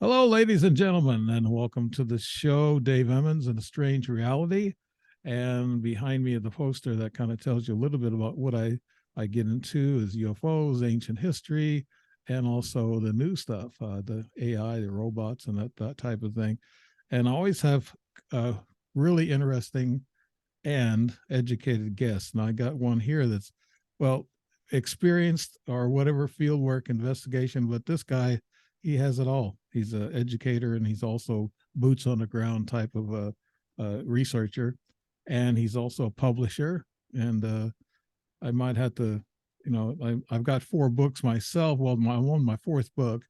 Hello, ladies and gentlemen, and welcome to the show. Dave Emmons and a Strange Reality. And behind me, the poster that kind of tells you a little bit about what I get into is UFOs, ancient history, and also the new stuff, the AI, the robots, and that type of thing. And I always have really interesting and educated guests. And I got one here that's, well, experienced or whatever field work investigation, but this guy, he has it all. He's an educator and he's also boots on the ground type of a researcher, and he's also a publisher. And I might have to, I've got four books myself. Well, I'm on my fourth book,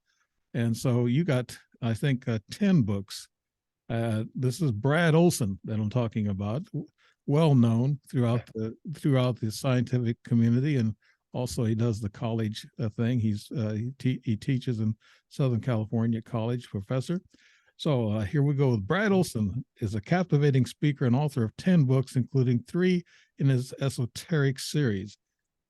and so you got, I think, 10 books. This is Brad Olsen that I'm talking about, well known throughout the scientific community, and also he does the college thing. He teaches in Southern California College, professor. So here we go. Brad Olsen is a captivating speaker and author of 10 books, including three in his esoteric series: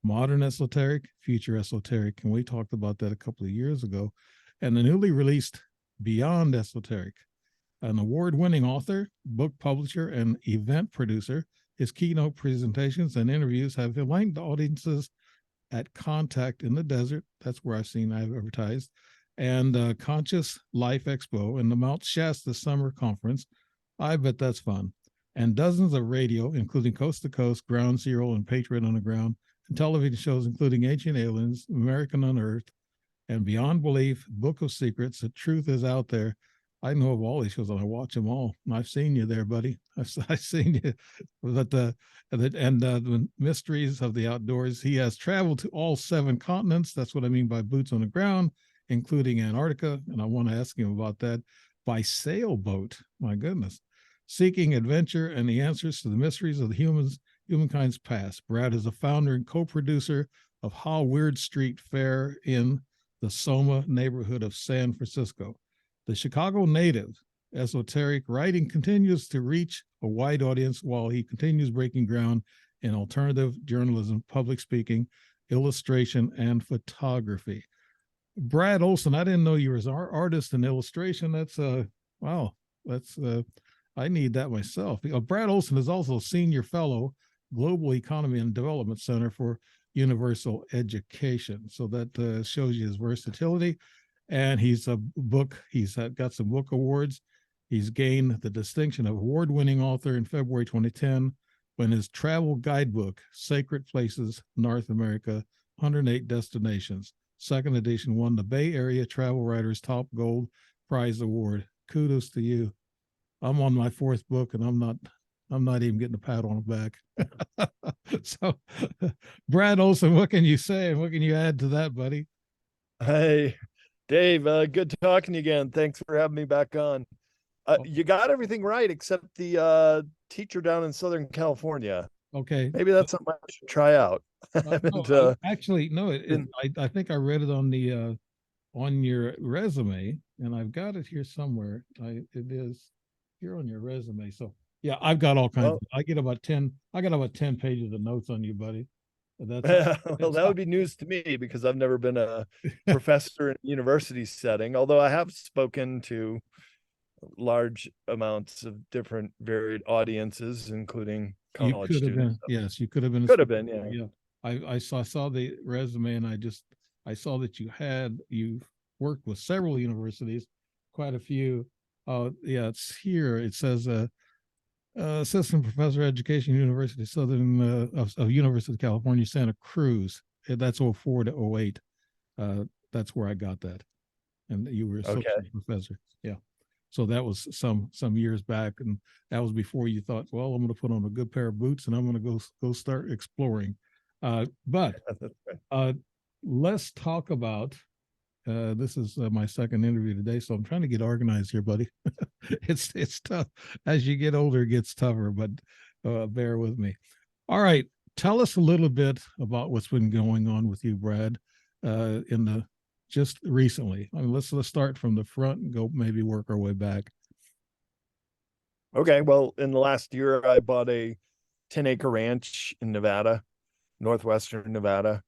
Modern Esoteric, Future Esoteric, and we talked about that a couple of years ago, and the newly released Beyond Esoteric. An award-winning author, book publisher, and event producer, his keynote presentations and interviews have enlightened audiences at Contact in the Desert. That's where I've advertised, and Conscious Life Expo and the Mount Shasta Summer Conference. I bet that's fun. And dozens of radio, including Coast to Coast, Ground Zero, and Patriot Underground, and television shows, including Ancient Aliens, American Unearthed, and Beyond Belief, Book of Secrets. The truth is out there. I know of all these shows and I watch them all. I've seen you there, buddy. I've seen you. But the mysteries of the outdoors. He has traveled to all 7 continents. That's what I mean by boots on the ground, including Antarctica. And I want to ask him about that by sailboat. My goodness. Seeking adventure and the answers to the mysteries of humankind's past. Brad is the founder and co-producer of How Weird Street Fare in the Soma neighborhood of San Francisco. The Chicago native esoteric writing continues to reach a wide audience while he continues breaking ground in alternative journalism, public speaking, illustration, and photography. Brad Olsen, I didn't know you were an artist in illustration. That's wow. That's I need that myself. Brad Olsen is also senior fellow, Global Economy and Development Center for Universal Education. So that shows you his versatility. And he's got some book awards. He's gained the distinction of award-winning author in February 2010 when his travel guidebook, Sacred Places, North America, 108 Destinations, second edition, won the Bay Area Travel Writers Top Gold Prize Award. Kudos to you. I'm on my fourth book and I'm not even getting a pat on the back. So, Brad Olsen, what can you say? What can you add to that, buddy? Hey, Dave, good talking to you again. Thanks for having me back on. You got everything right except the teacher down in Southern California. Okay. Maybe that's something I should try out. Actually, no. I think I read it on the on your resume, and I've got it here somewhere. It is here on your resume. So yeah, I've got all kinds. I get about 10. I got about 10 pages of notes on you, buddy. Well, that would be news to me because I've never been a professor in a university setting, although I have spoken to large amounts of different varied audiences, incling you college could have been, students. yes, you could have been. Could have been, yeah. Yeah. I saw the resume, and I saw that you worked with several universities, quite a few. Yeah, it's here. It says assistant professor of education, University Southern of University of California, Santa Cruz. That's 04 to 08. That's where I got that, and you were associate professor. Yeah. So that was some years back, and that was before you thought, well, I'm going to put on a good pair of boots and I'm going to go start exploring. But let's talk about. This is my second interview today, so I'm trying to get organized here, buddy. It's tough as you get older; it gets tougher. But bear with me. All right, tell us a little bit about what's been going on with you, Brad, in the just recently. I mean, let's start from the front and go maybe work our way back. Okay, well, in the last year, I bought a 10-acre ranch in Nevada, northwestern Nevada,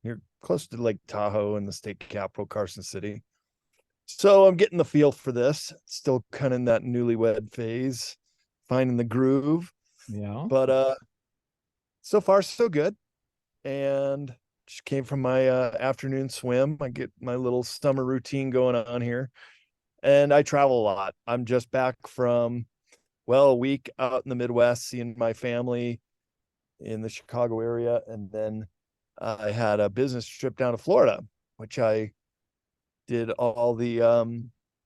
near close to Lake Tahoe and the state capital, Carson City. So I'm getting the feel for this. Still kind of in that newlywed phase, finding the groove. Yeah. But so far so good. And just came from my afternoon swim. I get my little summer routine going on here. And I travel a lot. I'm just back from, well, a week out in the Midwest seeing my family in the Chicago area. And then I had a business trip down to Florida, which I did all the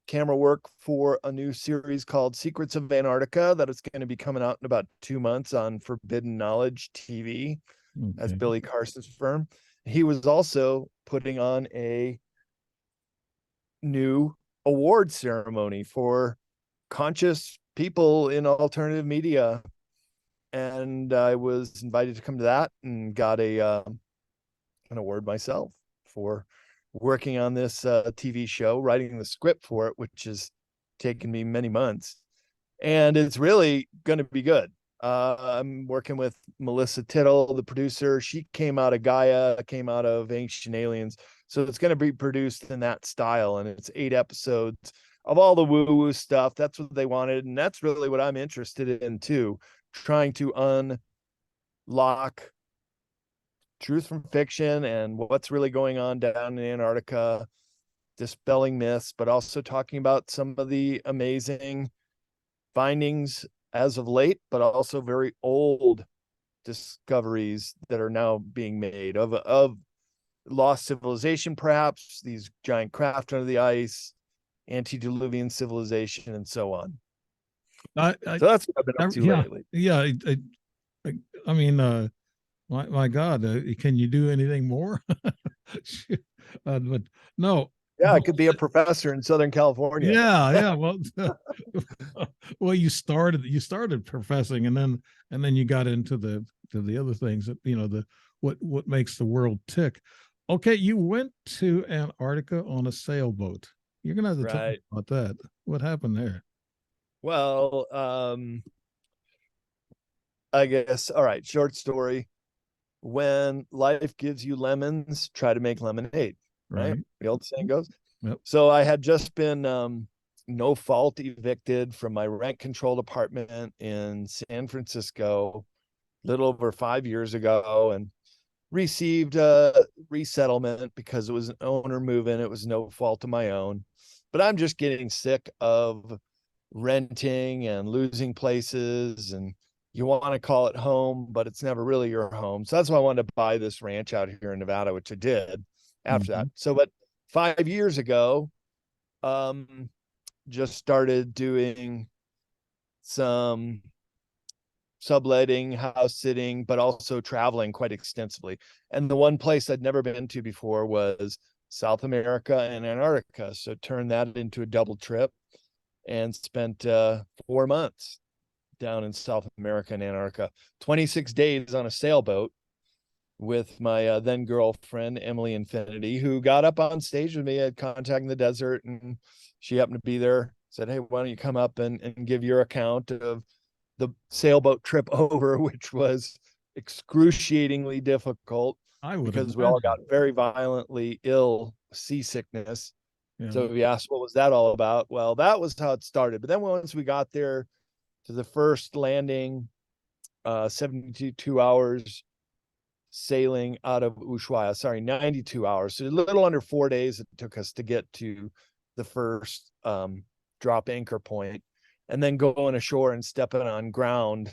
camera work for a new series called Secrets of Antarctica that is going to be coming out in about 2 months on Forbidden Knowledge TV. That's Okay. Billy Carson's firm. He was also putting on a new award ceremony for conscious people in alternative media. And I was invited to come to that and got an award myself for working on this TV show, writing the script for it, which has taken me many months. And it's really going to be good. I'm working with Melissa Tittle, the producer. She came out of Gaia, came out of Ancient Aliens. So it's going to be produced in that style. And it's 8 episodes of all the woo-woo stuff. That's what they wanted. And that's really what I'm interested in too, trying to unlock truth from fiction and what's really going on down in Antarctica, dispelling myths, but also talking about some of the amazing findings as of late, but also very old discoveries that are now being made of lost civilization, perhaps these giant craft under the ice, antediluvian civilization, and so on. I, I, So that's what I've been up to yeah, lately. yeah. I, I mean, my God, can you do anything more? But no, Yeah, I but could be a professor in Southern California. yeah. Well, well, you started professing, and then you got into the other things that the what makes the world tick. Okay, you went to Antarctica on a sailboat. You're gonna have to tell me Right. about that. What happened there? Well, I guess, all right, short story. When life gives you lemons, try to make lemonade, right? Right. The old saying goes. Yep. So I had just been no fault evicted from my rent controlled apartment in San Francisco a little over 5 years ago, and received a resettlement because it was an owner move-in. It was no fault of my own. But I'm just getting sick of renting and losing places, and you want to call it home, but it's never really your home. So that's why I wanted to buy this ranch out here in Nevada, which I did after that. Mhm. So, but 5 years ago, um, just started doing some subletting, house sitting, but also traveling quite extensively. And the one place I'd never been to before was South America and Antarctica. So turned that into a double trip and spent 4 months down in South America and Antarctica, 26 days on a sailboat with my then girlfriend, Emily Infinity, who got up on stage with me at Contacting the Desert. And she happened to be there, said, "Hey, why don't you come up and give your account of the sailboat trip over," which was excruciatingly difficult I would because we all got imagine. very violently ill, seasickness. Yeah. So if you asked what was that all about, well, that was how it started. But then once we got there to the first landing, 72 hours sailing out of Ushuaia, sorry, 92 hours. So a little under 4 days it took us to get to the first drop anchor point, and then going ashore and stepping on ground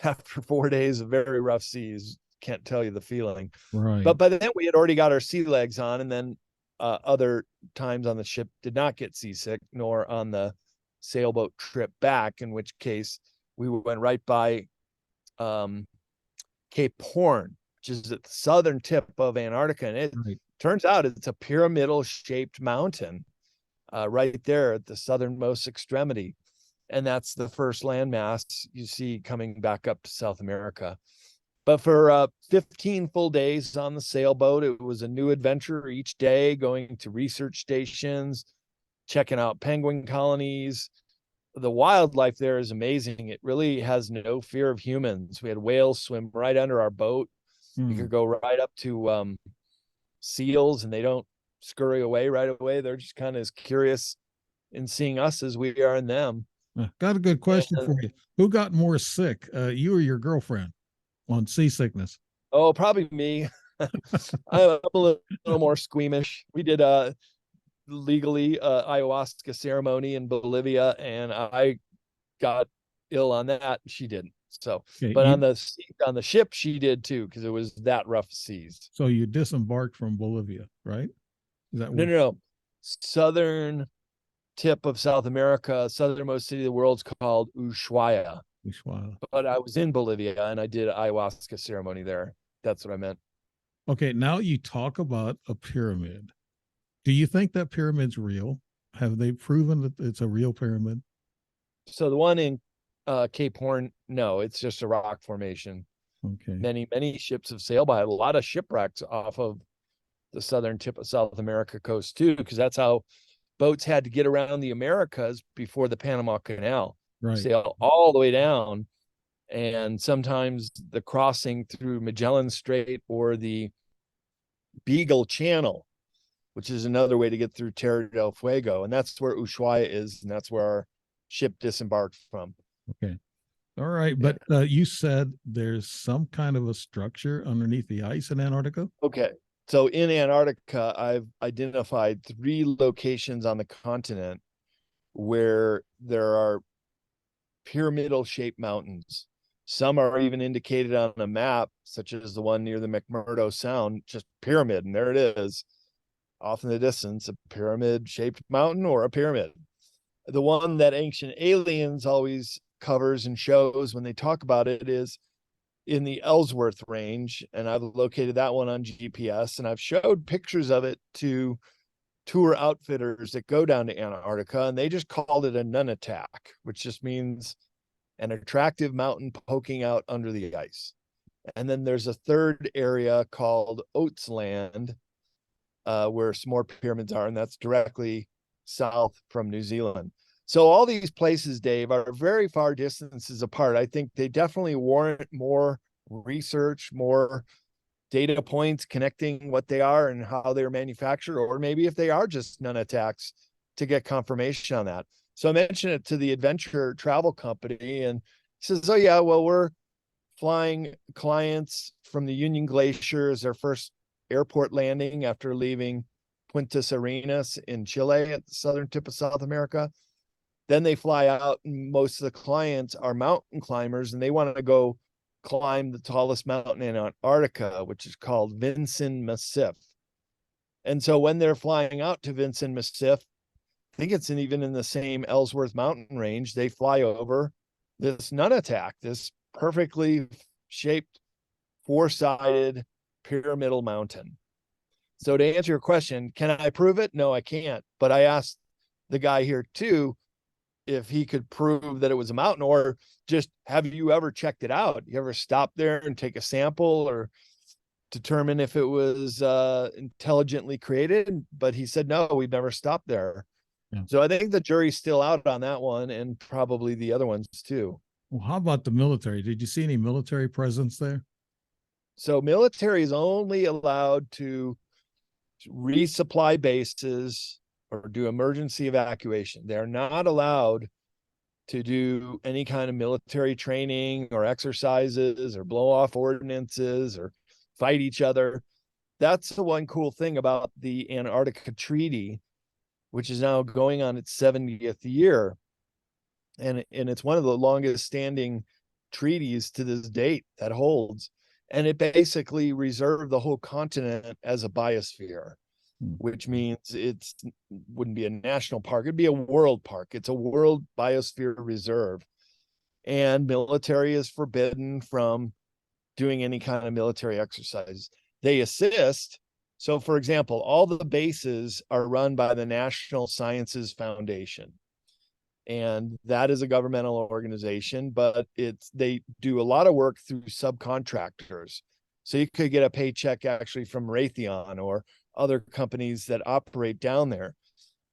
after 4 days of very rough seas. Can't tell you the feeling. Right. But by then we had already got our sea legs on, and then other times on the ship did not get seasick, nor on the sailboat trip back, in which case we went right by Cape Horn, which is at the southern tip of Antarctica. And it Right. turns out it's a pyramidal shaped mountain right there at the southernmost extremity. And that's the first landmass you see coming back up to South America. But for 15 full days on the sailboat, it was a new adventure each day, going to research stations, checking out penguin colonies. The wildlife there is amazing. It really has no fear of humans. We had whales swim right under our boat. You Hmm. could go right up to seals, and they don't scurry away right away. They're just kind of as curious in seeing us as we are in them. Got a good question And, for you. Who got more sick, you or your girlfriend, on seasickness? oh, probably me. I'm a little more squeamish. We did legally ayahuasca ceremony in Bolivia, and I got ill on that. She didn't. So, Okay, but on the ship, she did too, because it was that rough seas. so you disembarked from Bolivia, right? Is that No, what? no, no. Southern tip of South America, southernmost city of the world's called Ushuaia. Wow. But I was in Bolivia and I did ayahuasca ceremony there. That's what I meant. Okay, now you talk about a pyramid. Do you think that pyramid's real? Have they proven that it's a real pyramid? So the one in Cape Horn, no, it's just a rock formation. Okay. Many ships have sailed by. A lot of shipwrecks off of the southern tip of South America coast too, because that's how boats had to get around the Americas before the Panama Canal. Right. Sail all the way down, and sometimes the crossing through Magellan Strait or the Beagle Channel, which is another way to get through Terra del Fuego, and that's where Ushuaia is, and that's where our ship disembarked from. Okay. All right. Yeah. But you said there's some kind of a structure underneath the ice in Antarctica? Okay. So in Antarctica, I've identified 3 locations on the continent where there are pyramidal shaped mountains. Some are even indicated on a map, such as the one near the McMurdo Sound, just pyramid, and there it is, off in the distance, a pyramid shaped mountain or a pyramid. The one that Ancient Aliens always covers and shows when they talk about it is in the Ellsworth range, and I've located that one on GPS, and I've showed pictures of it to tour outfitters that go down to Antarctica, and they just called it a nunatak, which just means an attractive mountain poking out under the ice. And then there's a third area called Oates Land, where some more pyramids are, and that's directly south from New Zealand. So all these places, Dave, are very far distances apart. I think they definitely warrant more research, more data points connecting what they are and how they're manufactured, or maybe if they are just nunataks, to get confirmation on that. So I mentioned it to the adventure travel company, and he says, "Oh yeah, well, we're flying clients from the Union Glacier as their first airport landing after leaving Punta Arenas in Chile at the southern tip of South America. Then they fly out, and most of the clients are mountain climbers, and they want to go climb the tallest mountain in Antarctica, which is called Vinson Massif. And so when they're flying out to Vinson Massif, I think it's even in the same Ellsworth mountain range, they fly over this nunatak, this perfectly shaped 4-sided pyramidal mountain. So to answer your question, can I prove it? No, I can't. But I asked the guy here too if he could prove that it was a mountain, or just, have you ever checked it out? You ever stop there and take a sample or determine if it was intelligently created? But he said, no, we've never stopped there. Yeah. So I think the jury's still out on that one, and probably the other ones too. Well, how about the military? Did you see any military presence there? So military is only allowed to resupply bases or do emergency evacuation. They're not allowed to do any kind of military training or exercises or blow off ordinances or fight each other. That's the one cool thing about the Antarctica Treaty, which is now going on its 70th year. And it's one of the longest standing treaties to this date that holds. And it basically reserved the whole continent as a biosphere, which means it's wouldn't be a national park, it'd be a world park. It's a world biosphere reserve, and military is forbidden from doing any kind of military exercise. They assist. So for example, all the bases are run by the National Sciences Foundation, and that is a governmental organization, but they do a lot of work through subcontractors. So you could get a paycheck actually from Raytheon or other companies that operate down there.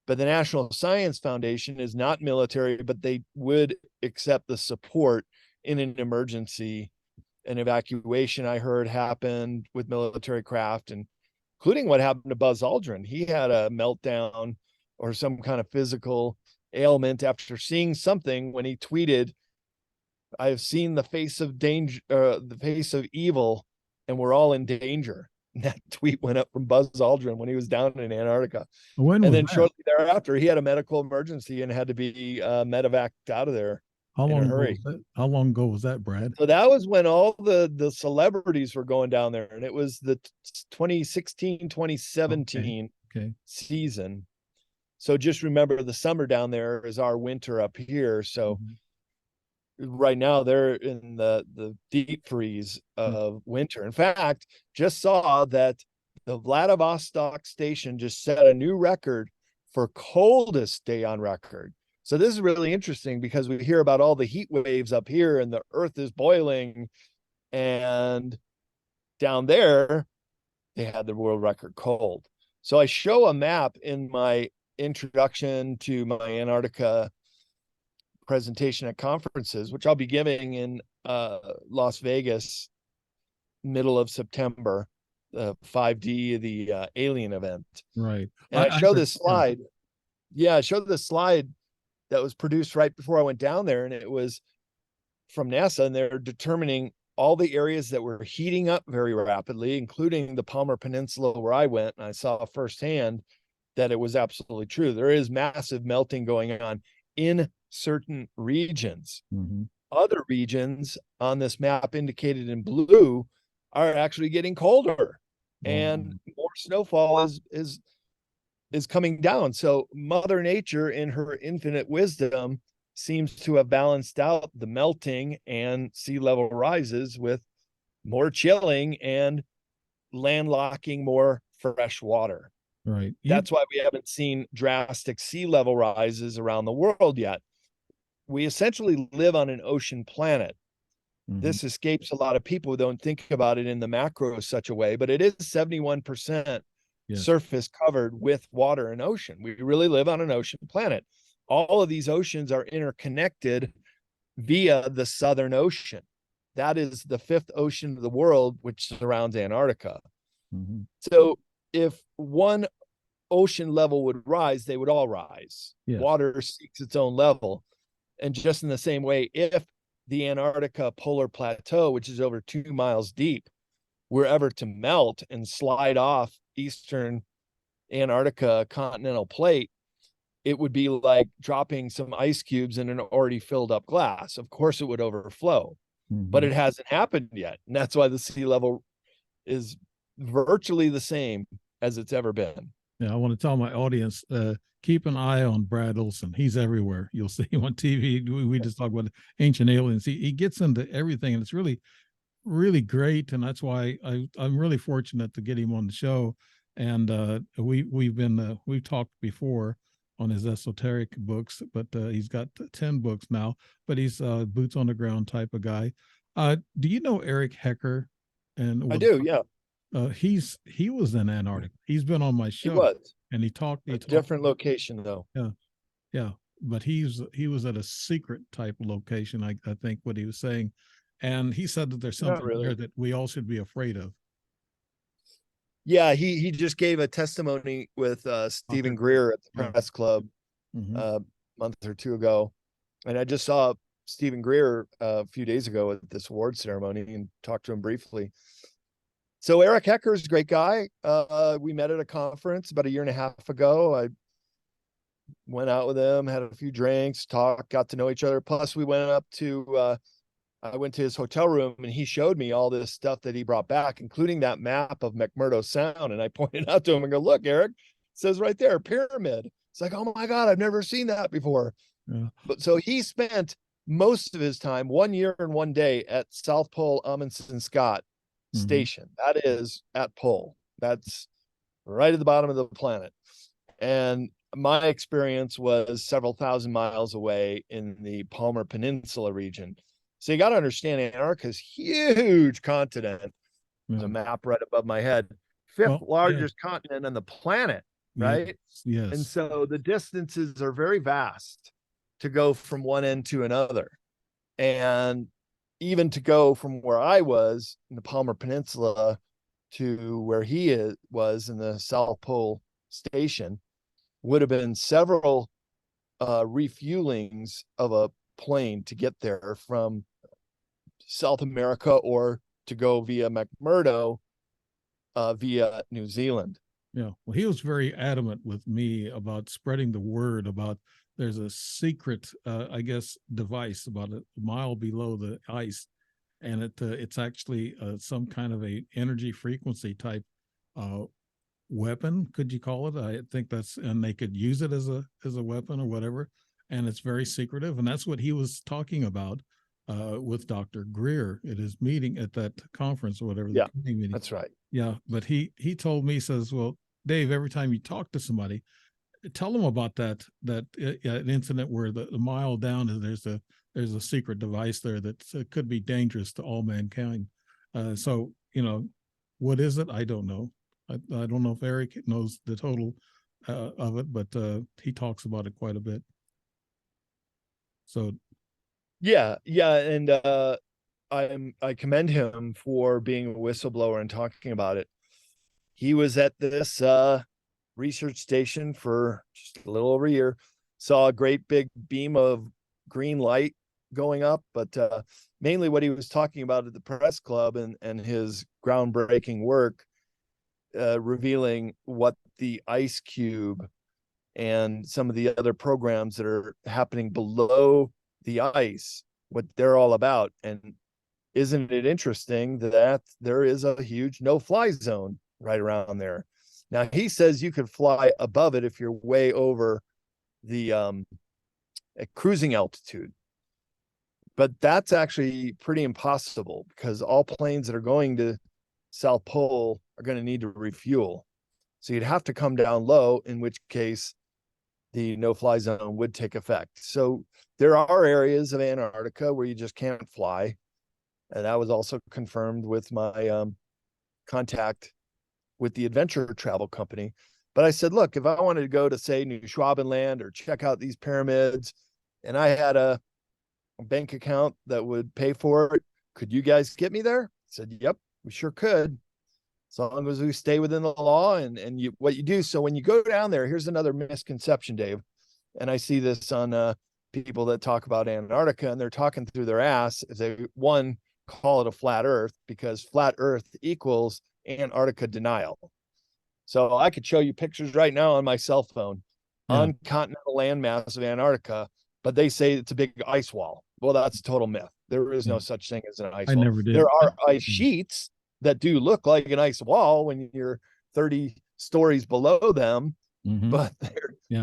But the National Science Foundation is not military, but they would accept the support in an emergency. An evacuation I heard happened with military craft, and including what happened to Buzz Aldrin. He had a meltdown or some kind of physical ailment after seeing something when he tweeted, "I have seen the face of danger, the face of evil, and we're all in danger." And that tweet went up from Buzz Aldrin when he was down in Antarctica. When And was then that? shortly thereafter, he had a medical emergency and had to be medevaced out of there How in a long ago was hurry. that? How long ago was that, Brad? So that was when all the celebrities were going down there, and it was the 2016 2017 Okay. season. So just remember, the summer down there is our winter up here. So Mhm. right now they're in the deep freeze Yeah. of winter. In fact, just saw that the Vladivostok station just set a new record for coldest day on record. So this is really interesting because we hear about all the heat waves up here and the earth is boiling, and down there they had the world record cold. So I show a map in my introduction to my Antarctica presentation at conferences, which I'll be giving in Las Vegas, middle of September, 5D, the alien event. Right. And I show this Yeah. slide. Yeah, I showed this slide that was produced right before I went down there, and it was from NASA, and they're determining all the areas that were heating up very rapidly, including the Palmer Peninsula where I went, and I saw firsthand that it was absolutely true. There is massive melting going on in certain regions. Mm-hmm. Other regions on this map indicated in blue are actually getting colder, and more snowfall is coming down. So Mother Nature, in her infinite wisdom, seems to have balanced out the melting and sea level rises with more chilling and landlocking more fresh water. Right. That's why we haven't seen drastic sea level rises around the world yet. We essentially live on an ocean planet. Mm-hmm. This escapes a lot of people who don't think about it in the macro such a way, but it is 71% surface covered with water and ocean. We really live on an ocean planet. All of these oceans are interconnected via the Southern Ocean. That is the fifth ocean of the world, which surrounds Antarctica. Mm-hmm. So if one ocean level would rise, they would all rise. Yes. Water seeks its own level. And just in the same way, if the Antarctica polar plateau, which is over 2 miles deep, were ever to melt and slide off eastern Antarctica continental plate, it would be like dropping some ice cubes in an already filled up glass. Of course, it would overflow, but it hasn't happened yet. And that's why the sea level is virtually the same as it's ever been. Yeah, I want to tell my audience, keep an eye on Brad Olsen. He's everywhere. You'll see him on TV. We just talk about ancient aliens. He gets into everything, and it's really, really great. And that's why I'm really fortunate to get him on the show. And we've talked before on his esoteric books, but he's got 10 books now. But he's a boots on the ground type of guy. Do you know Eric Hecker? And I do, yeah. He was in Antarctica. He's been on my show. He was. And he talked. Different location though. Yeah. But he was at a secret type of location. I think what he was saying, and he said that there's something there that we all should be afraid of. Yeah, he just gave a testimony with Stephen Greer at the press club a month or two ago, and I just saw Stephen Greer a few days ago at this award ceremony and talked to him briefly. So Eric Hecker is a great guy. We met at a conference about a year and a half ago. I went out with him, had a few drinks, talked, got to know each other. Plus, we went up to I went to his hotel room and he showed me all this stuff that he brought back, including that map of McMurdo Sound. And I pointed out to him and go, "Look, Eric, it says right there, pyramid." It's like, "Oh my God, I've never seen that before." Yeah. But so he spent most of his time, 1 year and 1 day, at South Pole Amundsen Scott Station. That is at Pole. That's right at the bottom of the planet. And my experience was several thousand miles away in the Palmer Peninsula region. So you got to understand, Antarctica's huge continent. There's a map right above my head. Fifth largest continent on the planet, right? Yes. And so the distances are very vast to go from one end to another. And even to go from where I was in the Palmer Peninsula to where was in the South Pole station would have been several refuelings of a plane to get there from South America, or to go via McMurdo via New Zealand. Yeah. Well, he was very adamant with me about spreading the word about there's a secret, I guess, device about a mile below the ice, and it's actually some kind of a energy frequency type uh, weapon. Could you call it? I think and they could use it as a weapon or whatever. And it's very secretive, and that's what he was talking about with Dr. Greer at his meeting at that conference or whatever. Yeah, the meeting. that's right. Yeah, but he told me, says, well, Dave, every time you talk to somebody, tell them about that an incident where the mile down and there's a secret device there that could be dangerous to all mankind. So what is it? I don't know. I don't know if Eric knows the total of it, but he talks about it quite a bit. So yeah, and I commend him for being a whistleblower and talking about it. He was at this research station for just a little over a year, saw a great big beam of green light going up, but mainly what he was talking about at the press club and his groundbreaking work, revealing what the ice cube and some of the other programs that are happening below the ice, what they're all about. And isn't it interesting that there is a huge no-fly zone right around there? Now, he says you could fly above it if you're way over the at cruising altitude, but that's actually pretty impossible, because all planes that are going to South Pole are going to need to refuel. So you'd have to come down low, in which case the no-fly zone would take effect. So there are areas of Antarctica where you just can't fly. And that was also confirmed with my contact with the adventure travel company. But I said, look, if I wanted to go to, say, New Schwabenland or check out these pyramids, and I had a bank account that would pay for it, could you guys get me there? I said, yep, we sure could, as long as we stay within the law and what you do. So when you go down there, here's another misconception, Dave. And I see this on people that talk about Antarctica, and they're talking through their ass. They, one, call it a flat earth, because flat earth equals Antarctica denial. So I could show you pictures right now on my cell phone on continental landmass of Antarctica, but they say it's a big ice wall. Well, that's a total myth. There is no such thing as an ice wall. never did. There are ice sheets that do look like an ice wall when you're 30 stories below them, but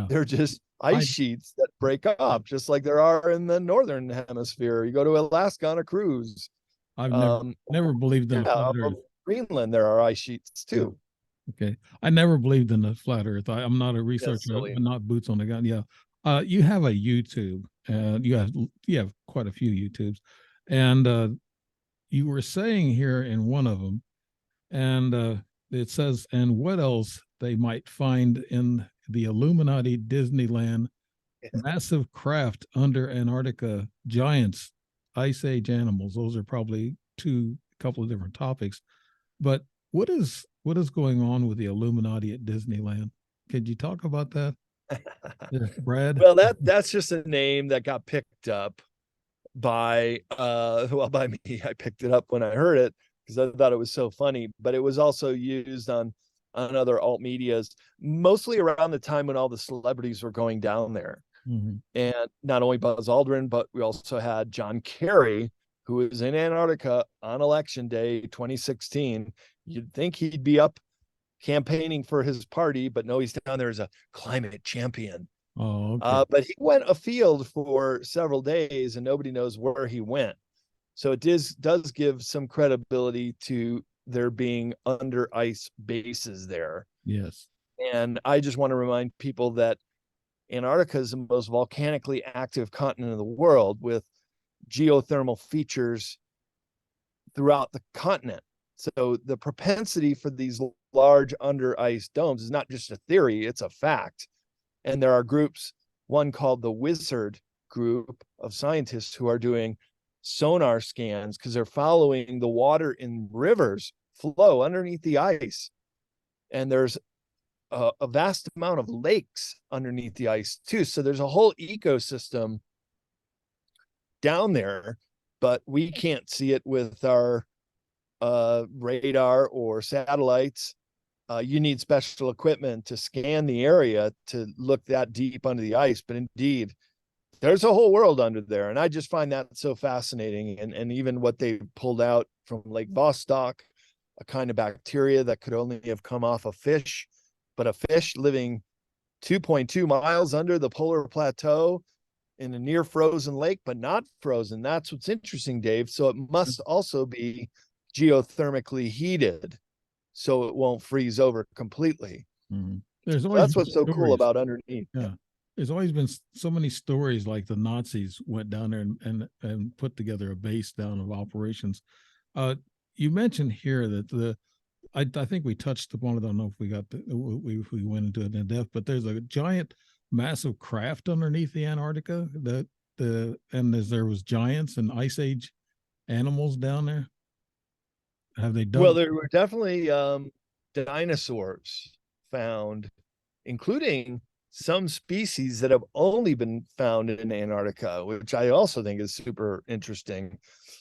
they're just ice sheets that break up, just like there are in the northern hemisphere. You go to Alaska on a cruise. I've never believed in a flat earth. Greenland, there are ice sheets too. Okay. I never believed in the flat earth. I'm not a researcher. I'm not boots on the gun. Yeah. You have a YouTube, and you have quite a few YouTubes, and you were saying here in one of them, and it says, and what else they might find in the Illuminati Disneyland massive craft under Antarctica, giants, ice age animals. Those are probably couple of different topics, but what is going on with the Illuminati at Disneyland? Could you talk about that, Brad? Well, that's just a name that got picked up by by me. I picked it up when I heard it because I thought it was so funny, but it was also used on other alt medias, mostly around the time when all the celebrities were going down there. And not only Buzz Aldrin, but we also had John Kerry, who was in Antarctica on election day 2016. You'd think he'd be up campaigning for his party, but no, he's down there as a climate champion. Oh, okay. But he went afield for several days and nobody knows where he went. So it does give some credibility to there being under ice bases there. Yes. And I just want to remind people that Antarctica is the most volcanically active continent in the world, with geothermal features throughout the continent. So the propensity for these large under ice domes is not just a theory, it's a fact. And there are groups, one called the Wizard group of scientists, who are doing sonar scans because they're following the water in rivers flow underneath the ice. And there's a vast amount of lakes underneath the ice too. So there's a whole ecosystem down there, but we can't see it with our radar or satellites. You need special equipment to scan the area to look that deep under the ice. But indeed, there's a whole world under there. And I just find that so fascinating. And even what they pulled out from Lake Vostok, a kind of bacteria that could only have come off a fish, but a fish living 2.2 miles under the polar plateau in a near frozen lake, but not frozen. That's what's interesting, Dave. So it must also be geothermically heated, so it won't freeze over completely. Mm-hmm. There's always That's what's so cool about underneath. Yeah. There's always been so many stories, like the Nazis went down there and put together a base down of operations. You mentioned here that I think we touched upon it. I don't know if we went into it in depth, but there's a giant, massive craft underneath the Antarctica and there was giants and ice age animals down there. Have they done? Well, there were definitely dinosaurs found, including some species that have only been found in Antarctica, which I also think is super interesting.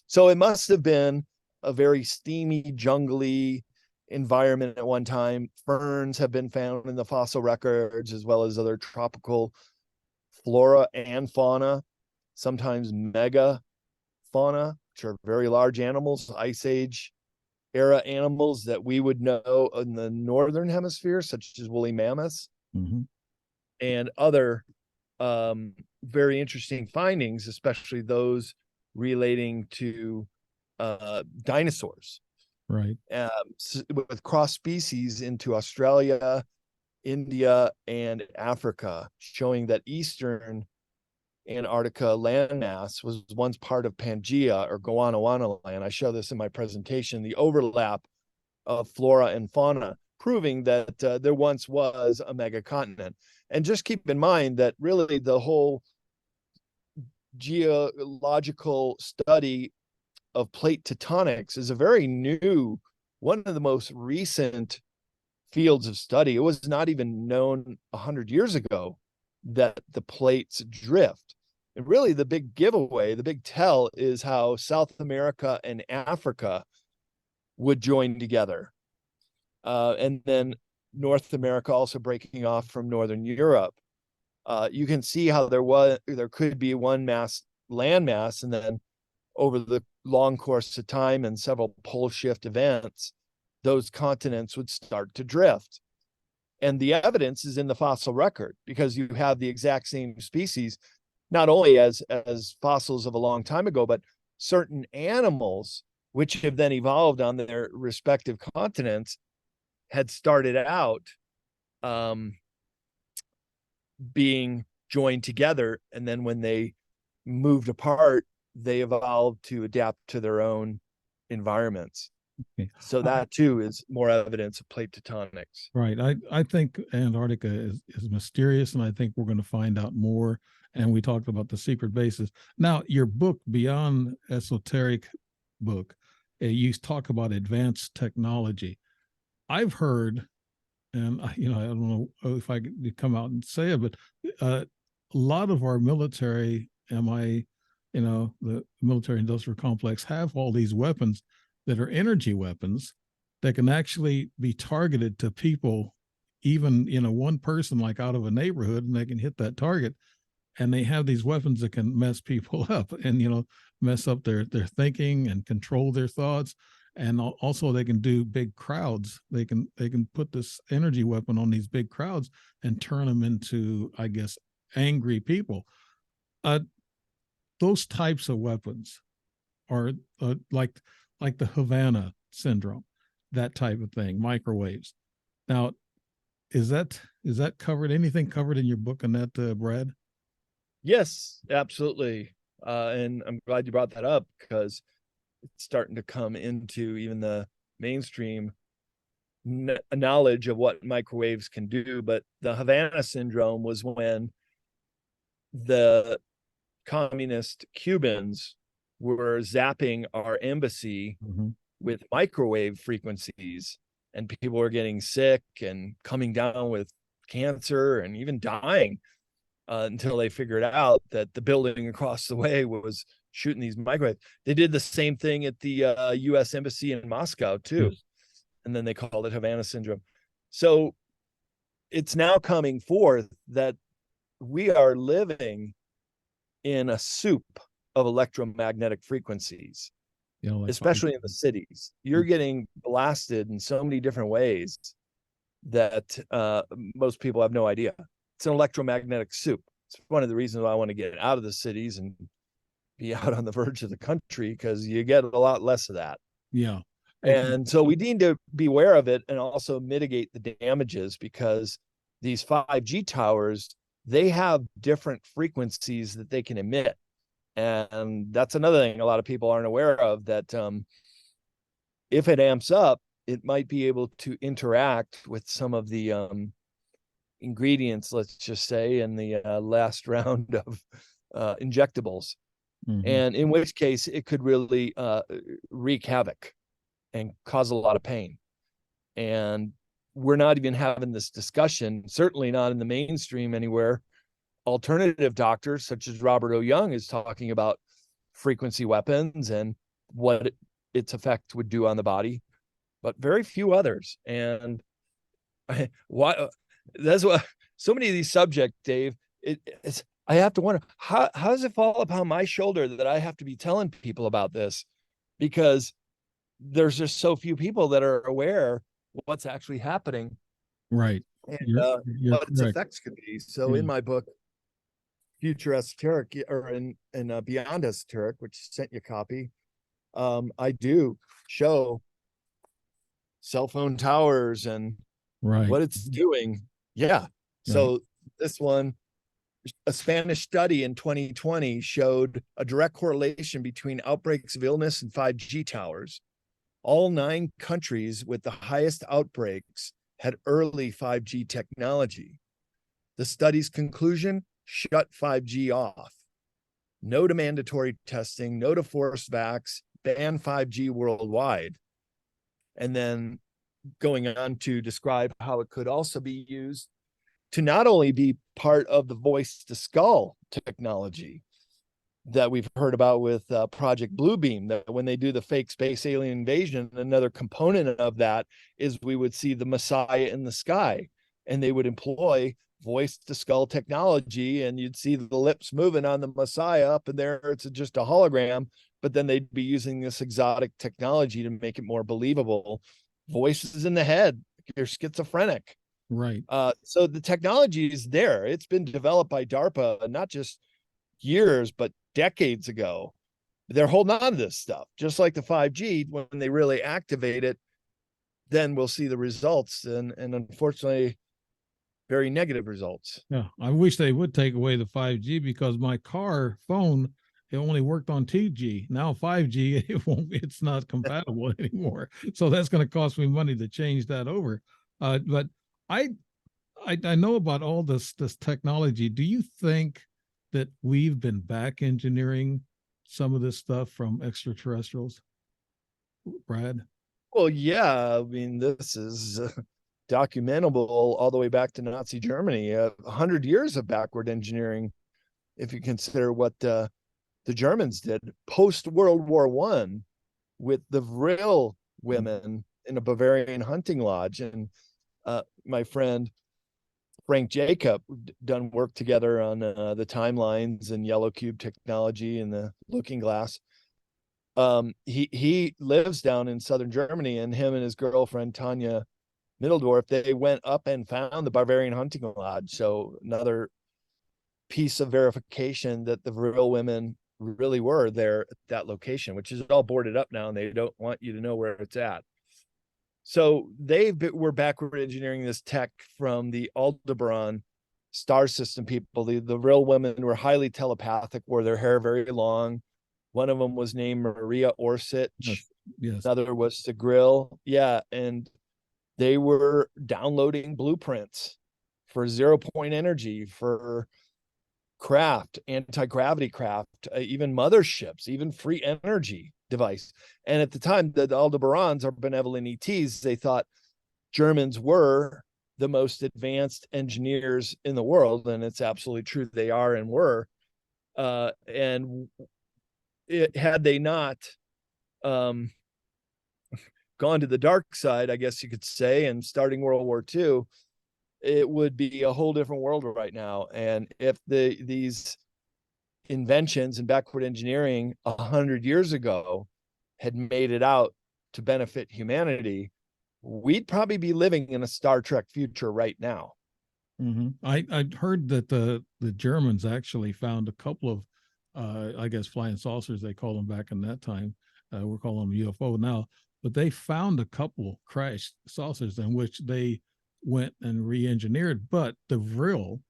So it must have been a very steamy, jungly environment at one time. Ferns have been found in the fossil records, as well as other tropical flora and fauna, sometimes mega fauna, which are very large animals, ice age era animals that we would know in the northern hemisphere, such as woolly mammoths. Mm-hmm. And other very interesting findings, especially those relating to dinosaurs. Right. With cross species into Australia, India, and Africa, showing that Eastern Antarctica landmass was once part of Pangaea or Gondwana land. I show this in my presentation, the overlap of flora and fauna, proving that there once was a megacontinent. And just keep in mind that really the whole geological study of plate tectonics is a very new, one of the most recent fields of study. It was not even known 100 years ago that the plates drift. And really the big giveaway, the big tell, is how South America and Africa would join together. And then North America also breaking off from Northern Europe. You can see how there could be one landmass, and then over the long course of time and several pole shift events, those continents would start to drift. And the evidence is in the fossil record, because you have the exact same species, not only as fossils of a long time ago, but certain animals which have then evolved on their respective continents had started out being joined together, and then when they moved apart, they evolved to adapt to their own environments. Okay. So that too is more evidence of plate tectonics. Right. I think Antarctica is mysterious, and I think we're going to find out more. And we talked about the secret bases. Now, your book, Beyond Esoteric book, you talk about advanced technology. I've heard, and I don't know if I could come out and say it, but a lot of our military, the military industrial complex, have all these weapons that are energy weapons that can actually be targeted to people, even, one person like out of a neighborhood, and they can hit that target. And they have these weapons that can mess people up and, mess up their thinking and control their thoughts. And also they can do big crowds. They can put this energy weapon on these big crowds and turn them into, I guess, angry people. Those types of weapons are like the Havana syndrome, that type of thing, microwaves. Now, is that covered? Anything covered in your book on that, Brad? Yes, absolutely. And I'm glad you brought that up, because it's starting to come into even the mainstream knowledge of what microwaves can do. But the Havana syndrome was when the communist Cubans were zapping our embassy with microwave frequencies, and people were getting sick and coming down with cancer and even dying until they figured out that the building across the way was shooting these microwaves. They did the same thing at the U.S. Embassy in Moscow too, Yes. and then they called it Havana syndrome. So it's now coming forth that we are living in a soup of electromagnetic frequencies, Yeah, like especially in the cities. You're getting blasted in so many different ways that most people have no idea. It's an electromagnetic soup. It's one of the reasons why I want to get out of the cities and be out on the verge of the country, because you get a lot less of that. Yeah. And so we need to be aware of it and also mitigate the damages, because these 5G towers, they have different frequencies that they can emit. And that's another thing a lot of people aren't aware of, that if it amps up, it might be able to interact with some of the ingredients, let's just say, in the last round of injectables. And in which case it could really wreak havoc and cause a lot of pain. And we're not even having this discussion, certainly not in the mainstream anywhere. Alternative doctors such as Robert O. Young is talking about frequency weapons and what its effect would do on the body, but very few others. And why that's what so many of these subjects, Dave, it's I have to wonder, how does it fall upon my shoulder that I have to be telling people about this? Because there's just so few people that are aware what's actually happening, Right. and You're what its correct. effects could be. So in my book, Future Esoteric, or in Beyond Esoteric, which sent you a copy, I do show cell phone towers and Right. what it's doing. Yeah. So this one, a Spanish study in 2020 showed a direct correlation between outbreaks of illness and 5G towers. All 9 countries with the highest outbreaks had early 5G technology. The study's conclusion: shut 5G off. No to mandatory testing, no to forced vax, ban 5G worldwide. And then going on to describe how it could also be used to not only be part of the voice to skull technology that we've heard about with Project Bluebeam, that when they do the fake space alien invasion, another component of that is we would see the Messiah in the sky, and they would employ voice to skull technology, and you'd see the lips moving on the Messiah up in there. It's just a hologram, but then they'd be using this exotic technology to make it more believable. Voices in the head, you're schizophrenic. Right. So the technology is there. It's been developed by DARPA, not just years, but decades ago. They're holding on to this stuff, just like the 5G. When they really activate it, then we'll see the results, and unfortunately, very negative results. Yeah. I wish they would take away the 5G, because my car phone, it only worked on 2G. Now 5G, it's not compatible anymore. So that's going to cost me money to change that over. But I know about all this technology. Do you think that we've been back engineering some of this stuff from extraterrestrials, Brad? Well, yeah, I mean, this is documentable all the way back to Nazi Germany. 100 years of backward engineering, if you consider what the Germans did post World War I with the Vril women in a Bavarian hunting lodge. And my friend Frank Jacob done work together on the timelines and yellow cube technology and the looking glass. He lives down in southern Germany, and him and his girlfriend Tanya Middledorf, they went up and found the Bavarian hunting lodge. So another piece of verification that the Vril women really were there at that location, which is all boarded up now, and they don't want you to know where it's at. So they were backward engineering this tech from the Aldebaran star system people. The real women were highly telepathic, wore their hair very long. One of them was named Maria Orsich. Yes. Another was Sigrill. Yeah. And they were downloading blueprints for 0 point energy, for craft, anti-gravity craft, even motherships, even free energy. device. And at the time, the Aldebarans, our benevolent ETs, they thought Germans were the most advanced engineers in the world, and it's absolutely true. They are and were. And had they not gone to the dark side, I guess you could say, and starting World War II, it would be a whole different world right now. And if these inventions and backward engineering 100 years ago had made it out to benefit humanity, we'd probably be living in a Star Trek future right now. Mm-hmm. I heard that the Germans actually found a couple of I guess flying saucers, they call them back in that time. We're calling them UFO now, but they found a couple crashed saucers in which they went and re-engineered. But the vril,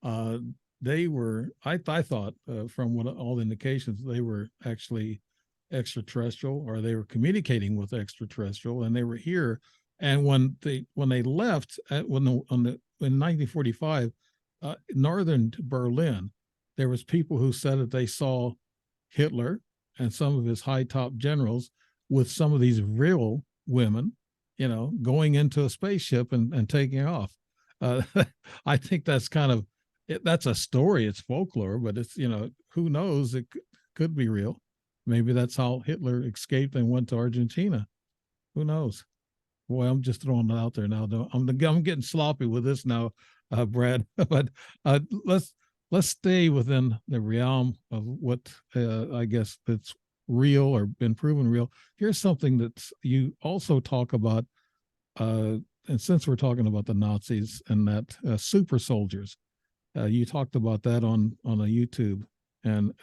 uh, they were I thought from what all the indications they were actually extraterrestrial, or they were communicating with extraterrestrial, and they were here. And when they left in 1945, northern Berlin, there was people who said that they saw Hitler and some of his high top generals with some of these real women, going into a spaceship and taking off. Uh, I think that's kind of that's a story. It's folklore, but it's who knows? It could be real. Maybe that's how Hitler escaped and went to Argentina. Who knows? Boy, I'm just throwing it out there now. I'm getting sloppy with this now, Brad. But let's stay within the realm of what I guess that's real or been proven real. Here's something that you also talk about, and since we're talking about the Nazis and that super soldiers, you talked about that on a YouTube, and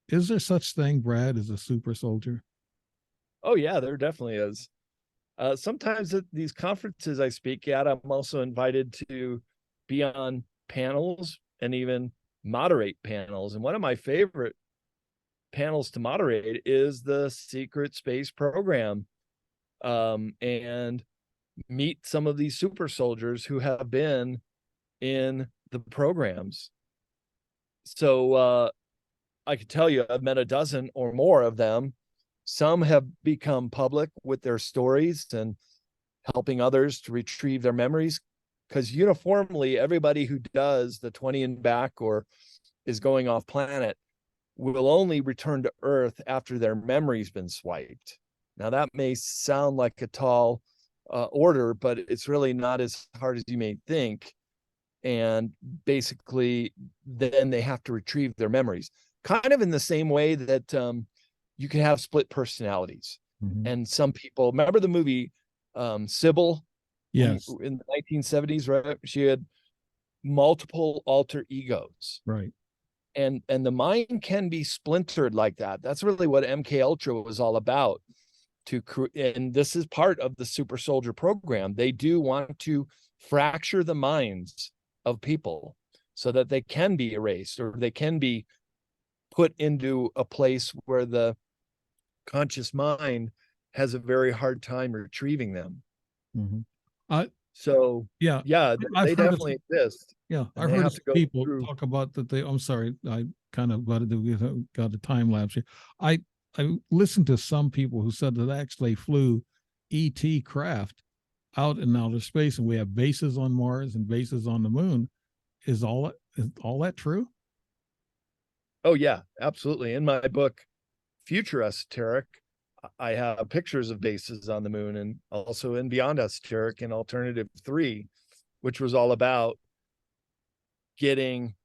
is there such thing, Brad, as a super soldier? Oh yeah, there definitely is. Sometimes at these conferences I speak at, I'm also invited to be on panels and even moderate panels. And one of my favorite panels to moderate is the secret space program, and meet some of these super soldiers who have been in the programs. So I could tell you I've met a dozen or more of them. Some have become public with their stories and helping others to retrieve their memories, because uniformly everybody who does the 20 and back or is going off planet will only return to Earth after their memory's been swiped. Now that may sound like a tall order, but it's really not as hard as you may think. And basically then they have to retrieve their memories, kind of in the same way that you can have split personalities. Mm-hmm. And some people remember the movie Sybil. Yes. In the 1970s, right? She had multiple alter egos. Right. And the mind can be splintered like that. That's really what MK Ultra was all about. And this is part of the super soldier program. They do want to fracture the minds of people so that they can be erased, or they can be put into a place where the conscious mind has a very hard time retrieving them. Mm-hmm. So yeah, they definitely exist. Yeah, And I've they heard have of to go people through. talk about that. I'm sorry, I kind of got a time lapse here. I listened to some people who said that actually flew ET craft out in outer space, and we have bases on Mars and bases on the moon. Is all that true? Oh yeah, absolutely. In my book, Future Esoteric, I have pictures of bases on the moon, and also in Beyond Esoteric in Alternative 3, which was all about getting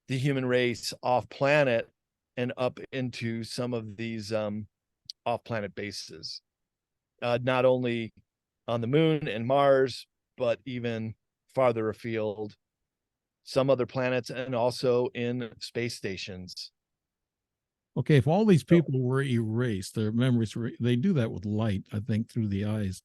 the human race off planet and up into some of these off planet bases, not only on the moon and Mars, but even farther afield, some other planets, and also in space stations. Okay, if all these people were erased, their memories they do that with light, I think, through the eyes.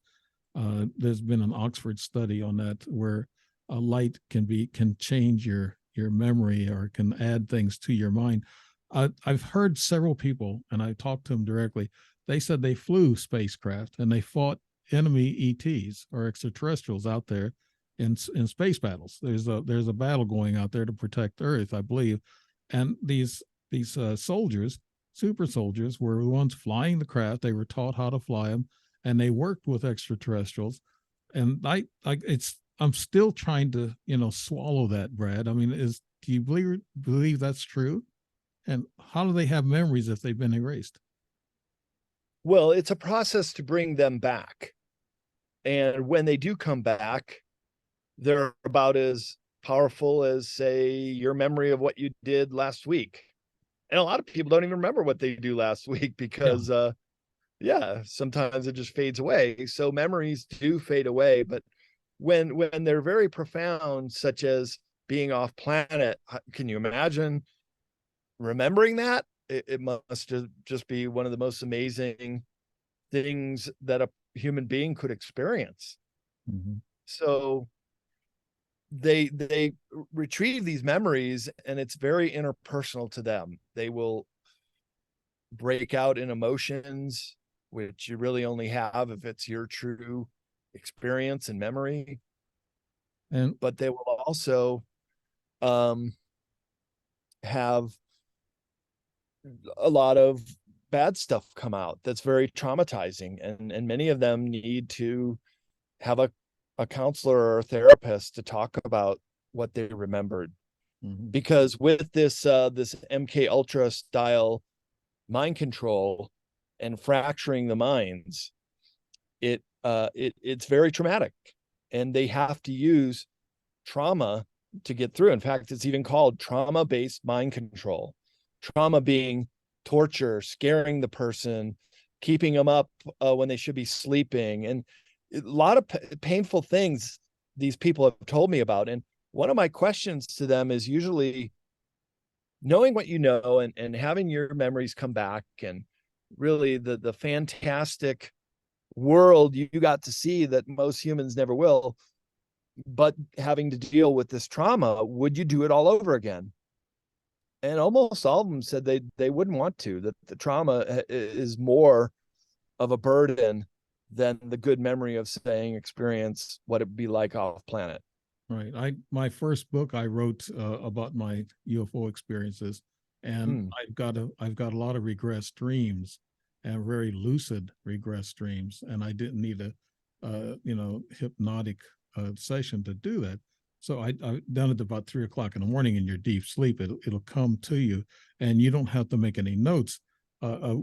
There's been an Oxford study on that where a light can change your memory or can add things to your mind. I've heard several people, and I talked to them directly. They said they flew spacecraft and they fought enemy ETs or extraterrestrials out there in space battles. There's a battle going out there to protect Earth, I believe, and these soldiers super soldiers were the ones flying the craft. They were taught how to fly them, and they worked with extraterrestrials. And I'm still trying to, swallow that, Brad. I mean, do you believe that's true? And how do they have memories if they've been erased? Well, it's a process to bring them back. And when they do come back, they're about as powerful as, say, your memory of what you did last week. And a lot of people don't even remember what they do last week Yeah. because yeah, sometimes it just fades away. So memories do fade away, but when they're very profound, such as being off planet, can you imagine remembering that? It must just be one of the most amazing things that a human being could experience. Mm-hmm. So they retrieve these memories, and it's very interpersonal to them. They will break out in emotions, which you really only have if it's your true experience and memory. And But they will also um, have a lot of bad stuff come out that's very traumatizing, and many of them need to have a counselor or a therapist to talk about what they remembered. mm-hmm. Because with this MK Ultra style mind control and fracturing the minds, it's very traumatic, and they have to use trauma to get through. In fact, it's even called trauma-based mind control. Trauma being torture, scaring the person, keeping them up when they should be sleeping, and a lot of painful things these people have told me about. And one of my questions to them is usually, knowing what you know, and having your memories come back, and really the fantastic world you got to see that most humans never will, but having to deal with this trauma, would you do it all over again? And almost all of them said they wouldn't want to, that the trauma is more of a burden than the good memory of saying experience what it'd be like off planet. Right. My first book I wrote about my UFO experiences, and I've got a lot of regressed dreams, and very lucid regressed dreams, and I didn't need a hypnotic session to do that. So I done it about 3 o'clock in the morning in your deep sleep. It'll come to you, and you don't have to make any notes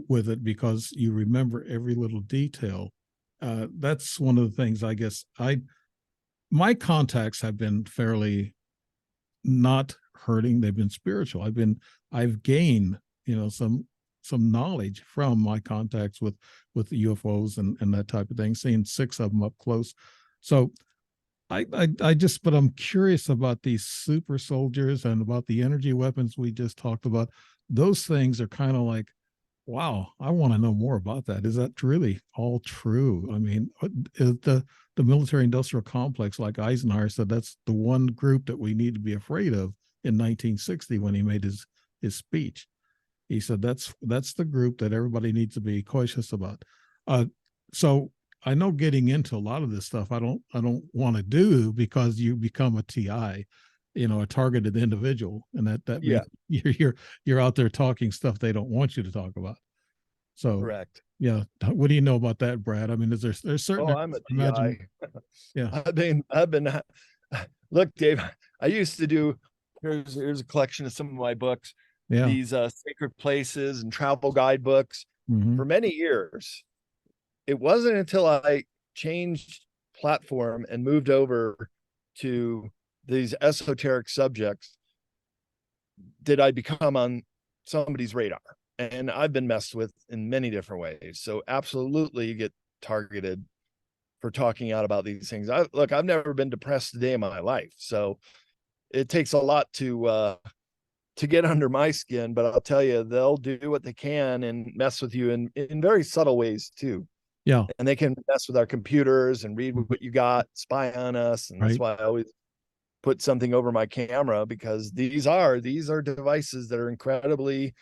with it because you remember every little detail. That's one of the things I guess my contacts have been fairly not hurting. They've been spiritual. I've gained, some knowledge from my contacts with the UFOs and that type of thing, seeing 6 of them up close. So but I'm curious about these super soldiers and about the energy weapons we just talked about. Those things are kind of like, wow, I want to know more about that. Is that really all true? I mean, is the military industrial complex, like Eisenhower said, that's the one group that we need to be afraid of in 1960 when he made his speech. He said that's the group that everybody needs to be cautious about. So I know getting into a lot of this stuff I don't want to do because you become a TI, a targeted individual, and that Yeah, means you're out there talking stuff they don't want you to talk about. So correct. yeah, what do you know about that, Brad? I mean, there's certain Oh, I'm a imagine, TI. yeah, I've been look, Dave, I used to do, here's a collection of some of my books, yeah, these sacred places and travel guidebooks mm-hmm, for many years. It wasn't until I changed platform and moved over to these esoteric subjects did I become on somebody's radar. And I've been messed with in many different ways. So absolutely you get targeted for talking out about these things. I've never been depressed a day in my life. So it takes a lot to get under my skin, but I'll tell you, they'll do what they can and mess with you in very subtle ways too. yeah, And they can mess with our computers and read what you got, spy on us. And that's right, why I always put something over my camera, because these are devices that are incredibly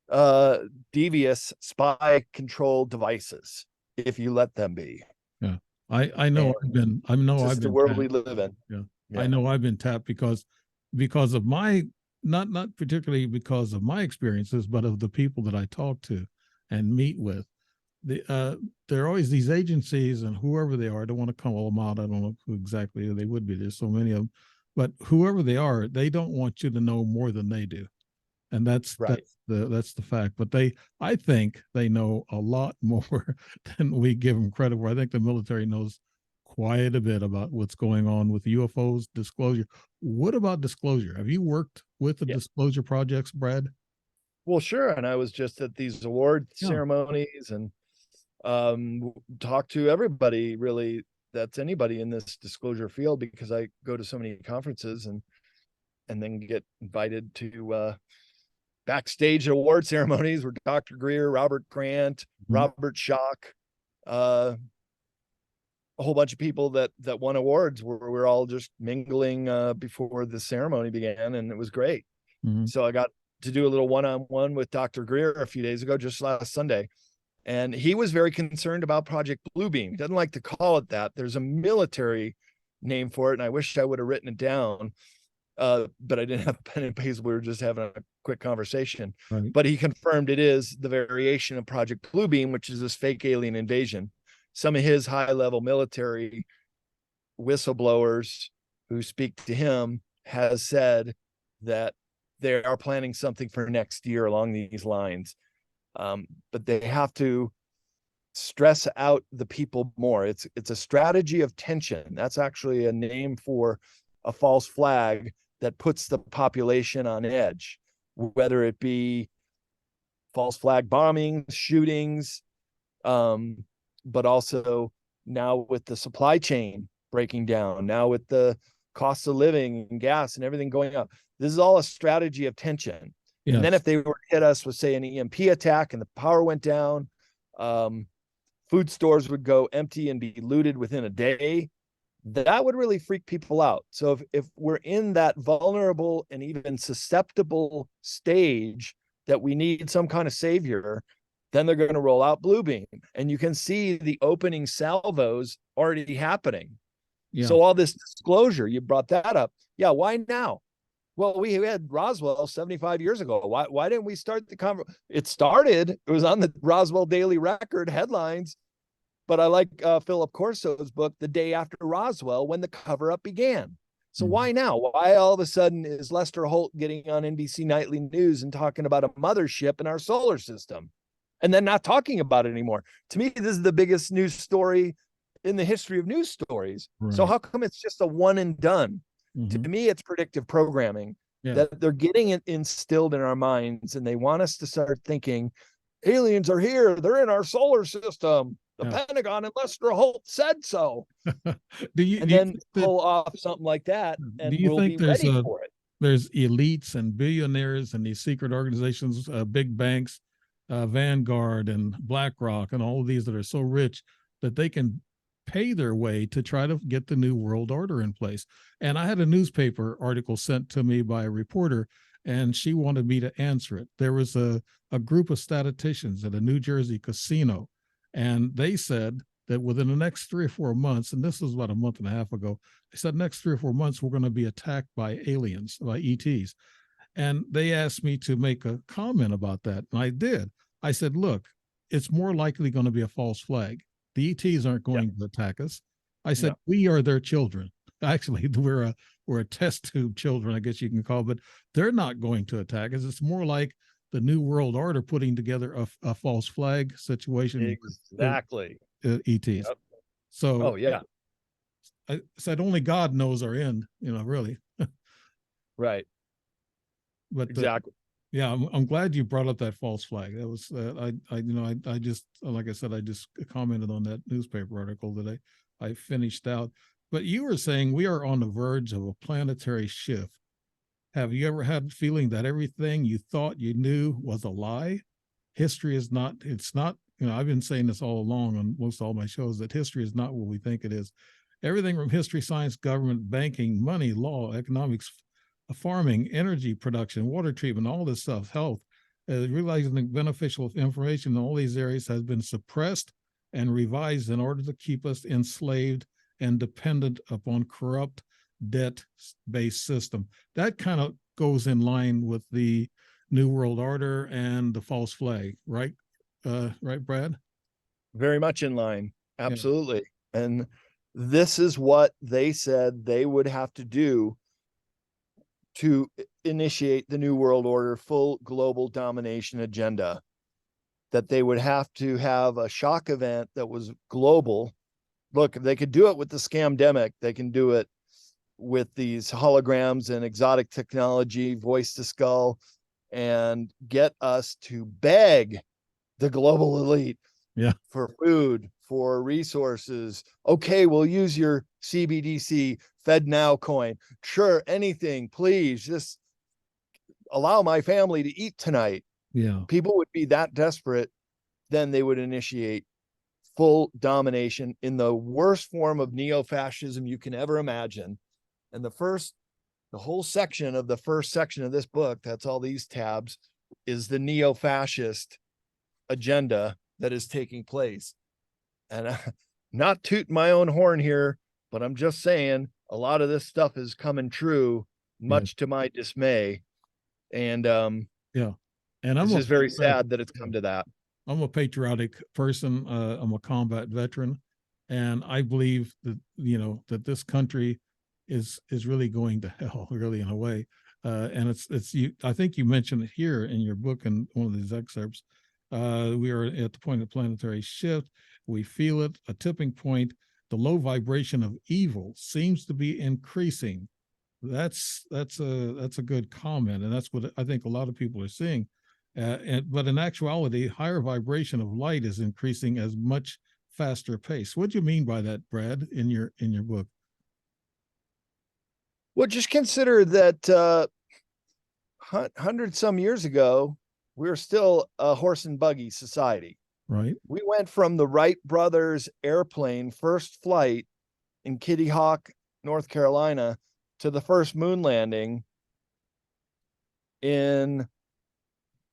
uh devious, spy controlled devices if you let them be. yeah. I know And I know I've just the been world we tapped. live in. Yeah, I Yeah. know I've been tapped because of my not particularly because of my experiences, but of the people that I talk to and meet with. There are always these agencies, and whoever they are, I don't want to call them out. I don't know who exactly they would be. There's so many of them, but whoever they are, they don't want you to know more than they do, and Right. that's the fact. But I think they know a lot more than we give them credit for. I think the military knows quite a bit about what's going on with UFOs, disclosure. What about disclosure? Have you worked with the Yeah. disclosure projects, Brad? Well, sure. And I was just at these award Yeah. ceremonies and talk to everybody really that's anybody in this disclosure field, because I go to so many conferences and then get invited to backstage award ceremonies where Dr. Greer, Robert Grant, Mhm. Robert Schock, a whole bunch of people that won awards were we're all just mingling before the ceremony began, and it was great. Mhm. So I got to do a little one-on-one with Dr. Greer a few days ago, just last Sunday. And he was very concerned about Project Bluebeam. He doesn't like to call it that. There's a military name for it, and I wish I would have written it down. But I didn't have pen and paper. We were just having a quick conversation. Right. But he confirmed it is the variation of Project Bluebeam, which is this fake alien invasion. Some of his high-level military whistleblowers who speak to him has said that they are planning something for next year along these lines. But they have to stress out the people more. It's a strategy of tension. That's actually a name for a false flag that puts the population on edge, whether it be false flag bombings, shootings, but also now with the supply chain breaking down, now with the cost of living and gas and everything going up. This is all a strategy of tension. And then Yes. if they were to hit us with, say, an EMP attack and the power went down, food stores would go empty and be looted within a day, that would really freak people out. So if we're in that vulnerable and even susceptible stage that we need some kind of savior, then they're going to roll out Bluebeam. And you can see the opening salvos already happening. Yeah. So all this disclosure, you brought that up. Yeah, why now? Well, we had Roswell 75 years ago. Why didn't we start the conversation? It started, it was on the Roswell Daily Record headlines, but I like Philip Corso's book, The Day After Roswell, when the cover-up began. So why now? Why all of a sudden is Lester Holt getting on NBC Nightly News and talking about a mothership in our solar system and then not talking about it anymore? To me, this is the biggest news story in the history of news stories. Right. So how come it's just a one and done? Mm-hmm. To me, it's predictive programming that they're getting it instilled in our minds, and they want us to start thinking aliens are here. They're in our solar system. The Pentagon and Lester Holt said so. do you then pull off something like that, and do you we'll think be ready for it. There's elites and billionaires and these secret organizations, big banks, Vanguard and BlackRock, and all of these that are so rich that they can pay their way to try to get the new world order in place? And I had a newspaper article sent to me by a reporter, and she wanted me to answer it. There was a group of statisticians at a New Jersey casino, and they said that within the next 3 or 4 months, and this was about a month and a half ago, they said next 3 or 4 months we're going to be attacked by aliens, by ETs. And they asked me to make a comment about that, and I did. I said, look, it's more likely going to be a false flag. The ETs aren't going to attack us. I said, we are their children. Actually, we're a test tube children, I guess you can call it, but they're not going to attack us. It's more like the New World Order putting together a false flag situation. Exactly. ETs. Yep. So, I said only God knows our end, really. Right. But exactly. Yeah, I'm glad you brought up that false flag. That was I just, like I said, I just commented on that newspaper article that I finished out. But you were saying we are on the verge of a planetary shift. Have you ever had the feeling that everything you thought you knew was a lie? History is not. It's not. I've been saying this all along on most all my shows, that history is not what we think it is. Everything from history, science, government, banking, money, law, economics, farming, energy production, water treatment, all this stuff, health, realizing the beneficial information in all these areas has been suppressed and revised in order to keep us enslaved and dependent upon corrupt debt-based system. That kind of goes in line with the New World Order and the false flag, right? Right, Brad? Very much in line. Yeah. Absolutely. And this is what they said they would have to do to initiate the New World Order full global domination agenda. That they would have to have a shock event that was global. Look, if they could do it with the scamdemic, they can do it with these holograms and exotic technology, voice to skull, and get us to beg the global elite Yeah. for food, for resources. Okay, we'll use your CBDC Fed Now coin. Sure, anything, please just allow my family to eat tonight. Yeah. People would be that desperate, then they would initiate full domination in the worst form of neo-fascism you can ever imagine. And the whole section of the first section of this book, that's all these tabs, is the neo-fascist agenda that is taking place. And not toot my own horn here, but I'm just saying a lot of this stuff is coming true, much to my dismay. And Yeah. And it's just very sad that it's come to that. I'm a patriotic person. I'm a combat veteran, and I believe that that this country is really going to hell, really in a way. And it's you. I think you mentioned it here in your book in one of these excerpts. We are at the point of planetary shift. We feel it, a tipping point. The low vibration of evil seems to be increasing. That's a good comment, and that's what I think a lot of people are seeing. But in actuality, higher vibration of light is increasing as much faster pace. What do you mean by that, Brad, in your book? Well, just consider that 100 some years ago, we were still a horse and buggy society. Right. We went from the Wright brothers airplane first flight in Kitty Hawk, North Carolina, to the first moon landing in,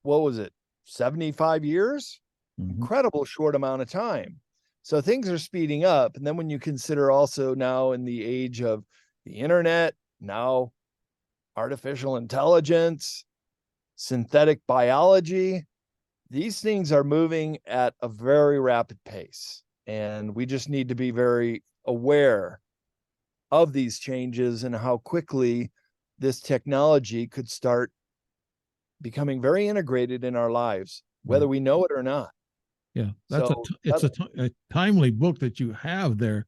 what was it, 75 years? Mm-hmm. Incredible short amount of time. So things are speeding up. And then when you consider also now in the age of the internet, now artificial intelligence, synthetic biology, these things are moving at a very rapid pace. And we just need to be very aware of these changes and how quickly this technology could start becoming very integrated in our lives, whether we know it or not. Yeah, So it's a timely book that you have there.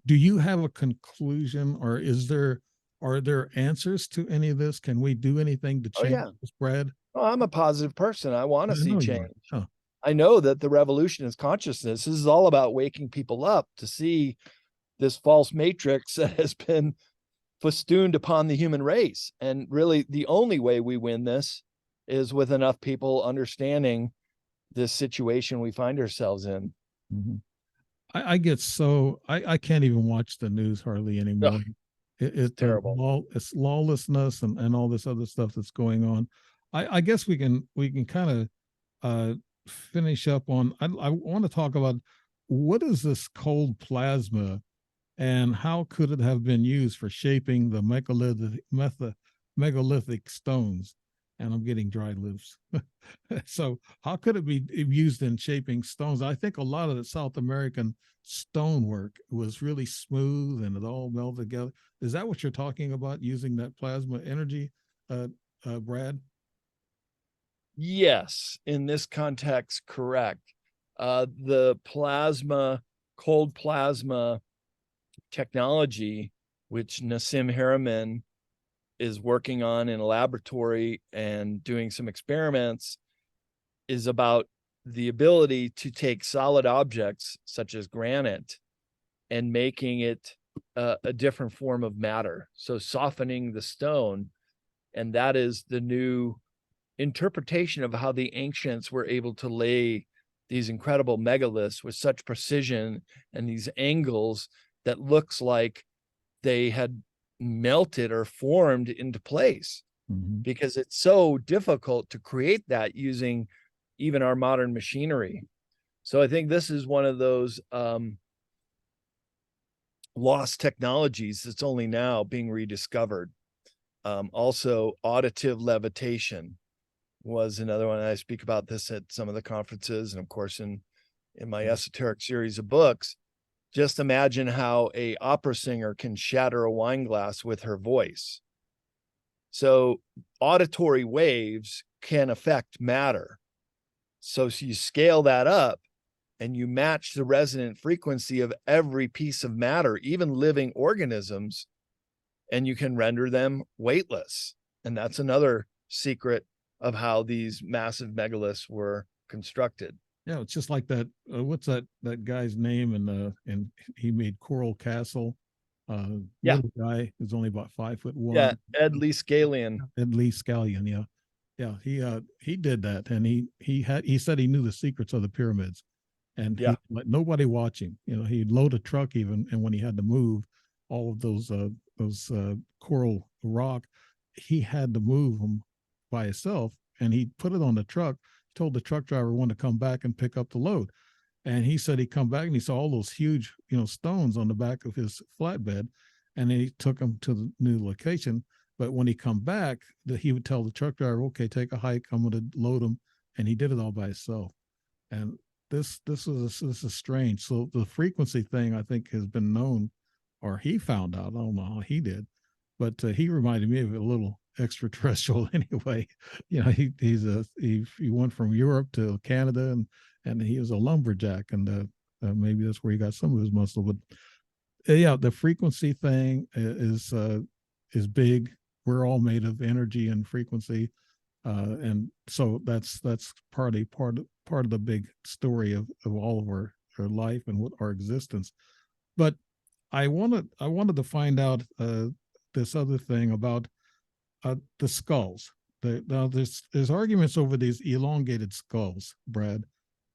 Do you have a conclusion, or are there answers to any of this? Can we do anything to change this, Brad? Oh, I'm a positive person. I want to see know change. Huh. I know that the revolution is consciousness. This is all about waking people up to see this false matrix that has been festooned upon the human race. And really, the only way we win this is with enough people understanding this situation we find ourselves in. Mm-hmm. I get so I can't even watch the news hardly anymore. Ugh, it's terrible. It's lawlessness and all this other stuff that's going on. I guess we can kind of finish up on. I want to talk about what is this cold plasma and how could it have been used for shaping the megalithic stones? And I'm getting dry lips. So how could it be used in shaping stones? I think a lot of the South American stonework was really smooth and it all melded together. Is that what you're talking about, using that plasma energy, Brad? Yes, in this context, correct. The cold plasma technology, which Nassim Haramein is working on in a laboratory and doing some experiments, is about the ability to take solid objects such as granite and making it a different form of matter. So softening the stone. And that is the new interpretation of how the ancients were able to lay these incredible megaliths with such precision and these angles that looks like they had melted or formed into place, because it's so difficult to create that using even our modern machinery. So I think this is one of those lost technologies that's only now being rediscovered. Also, auditive levitation was another one. I speak about this at some of the conferences, and of course in my esoteric series of books. Just imagine how a opera singer can shatter a wine glass with her voice. So auditory waves can affect matter. So you scale that up and you match the resonant frequency of every piece of matter, even living organisms, and you can render them weightless. And that's another secret of how these massive megaliths were constructed. Yeah, it's just like that. What's that guy's name? And he made Coral Castle. Yeah. Little guy is only about 5'1". Yeah. Ed Lee Scallion. Ed Lee Scallion. Yeah, yeah. He did that, and he said he knew the secrets of the pyramids, and Yeah. he let nobody watching. He'd load a truck even, and when he had to move all of those coral rock, he had to move them by himself, and he put it on the truck. Told the truck driver when to come back and pick up the load. And he said he'd come back and he saw all those huge, stones on the back of his flatbed. And then he took them to the new location. But when he come back, he would tell the truck driver, okay, take a hike. I'm going to load them. And he did it all by himself. And this is strange. So the frequency thing, I think, has been known, or he found out. I don't know how he did, but he reminded me of a little extraterrestrial anyway. He went from Europe to Canada, and he was a lumberjack, and maybe that's where he got some of his muscle. But yeah, the frequency thing is big. We're all made of energy and frequency, and so that's part of the big story of all of our life and what our existence. But I wanted to find out this other thing about the skulls. Now there's arguments over these elongated skulls, Brad.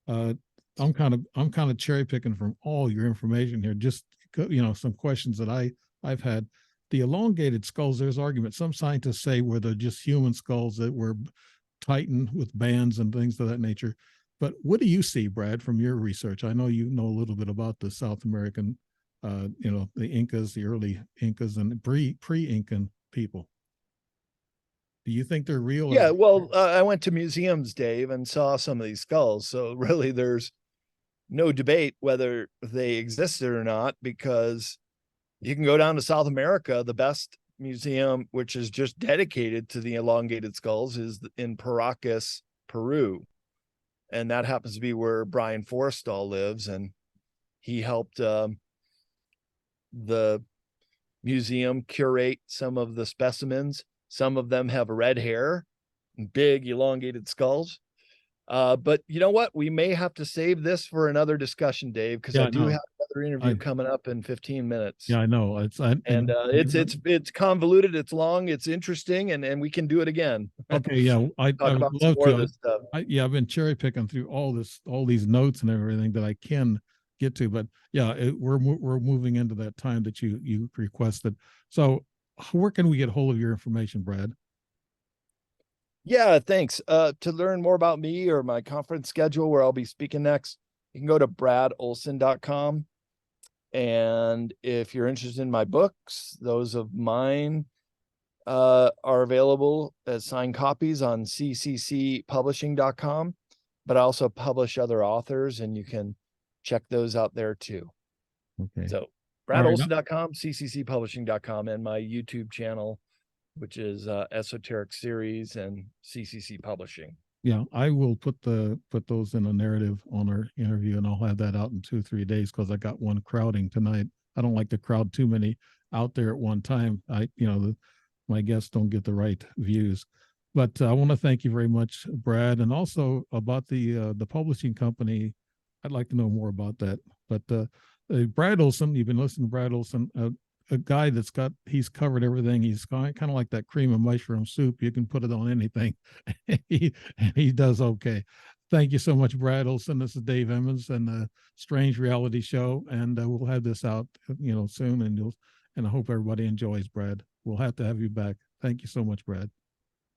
Uh, I'm kind of cherry picking from all your information here. Just some questions that I've had. The elongated skulls. There's arguments. Some scientists say were they're just human skulls that were tightened with bands and things of that nature. But what do you see, Brad, from your research? I know you know a little bit about the South American, the Incas, the early Incas, and pre-Incan people. Do you think they're real? Yeah, well, I went to museums, Dave, and saw some of these skulls. So really, there's no debate whether they existed or not, because you can go down to South America. The best museum, which is just dedicated to the elongated skulls, is in Paracas, Peru. And that happens to be where Brian Forrestal lives. And he helped the museum curate some of the specimens. Some of them have red hair, big elongated skulls. But you know what? We may have to save this for another discussion, Dave, because I do have another interview coming up in 15 minutes. Yeah, I know. It's convoluted, it's long, it's interesting, and we can do it again. Okay, yeah, I would love to. I've been cherry picking through all these notes and everything that I can get to, but yeah, we're moving into that time that you requested. So, where can we get hold of your information, Brad? Yeah, thanks. To learn more about me or my conference schedule where I'll be speaking next, you can go to bradolsen.com. And if you're interested in my books, those of mine are available as signed copies on cccpublishing.com, but I also publish other authors, and you can check those out there too. Okay. So bradolsen.com, cccpublishing.com, and my YouTube channel, which is Esoteric Series and CCC Publishing. Yeah, I will put those in a narrative on our interview, and I'll have that out in 2-3 days because I got one crowding tonight. I don't like to crowd too many out there at one time. My guests don't get the right views. But I want to thank you very much, Brad, and also about the publishing company. I'd like to know more about that. But Brad Olsen, you've been listening to Brad Olsen, a guy he's covered everything. He's kind of like that cream of mushroom soup. You can put it on anything. he does okay. Thank you so much, Brad Olsen. This is Dave Emmons and the Strange Reality Show, and we'll have this out, soon, and I hope everybody enjoys, Brad. We'll have to have you back. Thank you so much, Brad.